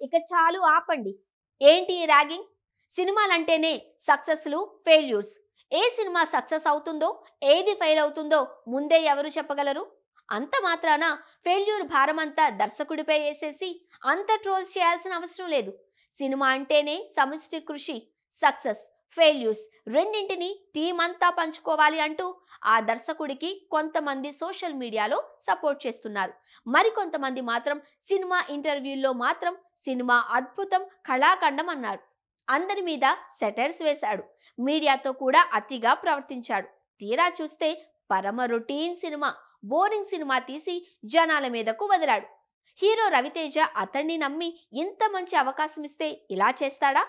ఇక చాలు ఆపండి. ఏంటి ఈ ర్యాగింగ్? సినిమాలంటేనే సక్సెస్‌లు, ఫెయిల్యూర్స్. ఏ సినిమా సక్సెస్ అవుతుందో, ఏది ఫెయిల్ అవుతుందో ముందే ఎవరు చెప్పగలరు? అంత మాత్రాన ఫెయిల్యూర్ భారమంతా దర్శకుడిపై ఏసేసి అంత ట్రోల్స్ చేయాల్సిన అవసరం లేదు. సినిమా అంటేనే సమిష్టి కృషి, సక్సెస్, ఫెయిల్యూర్స్ రెండింటిని టీమ్ అంతా పంచుకోవాలి అంటూ ఆ దర్శకుడికి కొంతమంది సోషల్ మీడియాలో సపోర్ట్ చేస్తున్నారు. మరికొంతమంది మాత్రం సినిమా ఇంటర్వ్యూల్లో మాత్రం సినిమా అద్భుతం, కళాఖండం అన్నాడు. అందరి మీద సెటైర్స్ వేశాడు. మీడియాతో కూడా అతిగా ప్రవర్తించాడు. తీరా చూస్తే పరమ రొటీన్ సినిమా, బోరింగ్ సినిమా తీసి జనాల మీదకు వదిలాడు. హీరో రవితేజ అతన్ని నమ్మి ఇంత మంచి అవకాశం ఇస్తే ఇలా చేస్తాడా?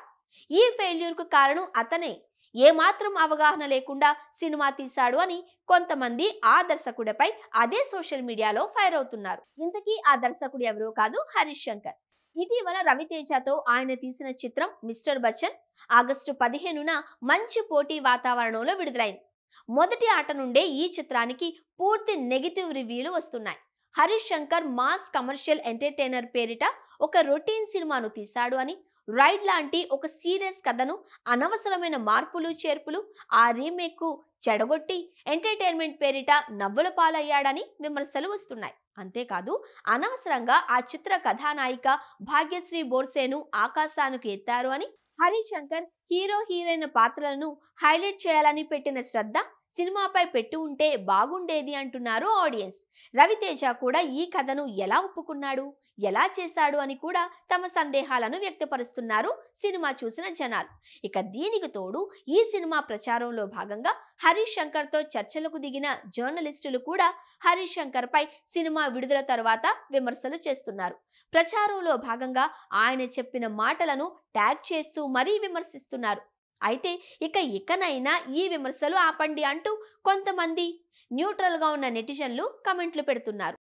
ఈ ఫెయిల్యూర్కు కారణం అతనే. ఏమాత్రం అవగాహన లేకుండా సినిమా తీశాడు అని కొంతమంది ఆ దర్శకుడిపై అదే సోషల్ మీడియాలో ఫైర్ అవుతున్నారు. ఇంతకీ ఆ దర్శకుడు ఎవరో కాదు, హరీష్ శంకర్. ఇటీవల రవితేజతో ఆయన తీసిన చిత్రం మిస్టర్ బచ్చన్ ఆగస్టు 15న మంచి పోటీ వాతావరణంలో విడుదలైంది. మొదటి ఆట నుండే ఈ చిత్రానికి పూర్తి నెగిటివ్ రివ్యూలు వస్తున్నాయి. Harish Shankar mass commercial entertainer పేరిట ఒక రొటీన్ సినిమాను తీశాడు అని, రైడ్ లాంటి ఒక సీరియస్ కథను అనవసరమైన మార్పులు చేర్పులు ఆ రీమేక్ చెడగొట్టి ఎంటర్టైన్మెంట్ పేరిట నవ్వుల పాలయ్యాడని విమర్శలు వస్తున్నాయి. అంతేకాదు అనవసరంగా ఆ చిత్ర కథానాయిక భాగ్యశ్రీ బోర్సేను ఆకాశానికి ఎత్తారు అని, హరీష్ శంకర్ హీరో హీరోయిన్ పాత్రలను హైలైట్ చేయాలని పెట్టిన శ్రద్ధ సినిమాపై పెట్టి ఉంటే బాగుండేది అంటున్నారు ఆడియన్స్. రవితేజ కూడా ఈ కథను ఎలా ఒప్పుకున్నాడు, ఎలా చేశాడు అని కూడా తమ సందేహాలను వ్యక్తపరుస్తున్నారు సినిమా చూసిన జనాలు. ఇక దీనికి తోడు ఈ సినిమా ప్రచారంలో భాగంగా హరీష్ శంకర్తో చర్చలకు దిగిన జర్నలిస్టులు కూడా హరీష్ శంకర్ పై సినిమా విడుదల తర్వాత విమర్శలు చేస్తున్నారు. ప్రచారంలో భాగంగా ఆయన చెప్పిన మాటలను ట్యాగ్ చేస్తూ మరీ విమర్శిస్తున్నారు. అయితే ఇకనైనా ఈ విమర్శలు ఆపండి అంటూ కొంతమంది న్యూట్రల్గా ఉన్న నెటిజన్లు కమెంట్లు పెడుతున్నారు.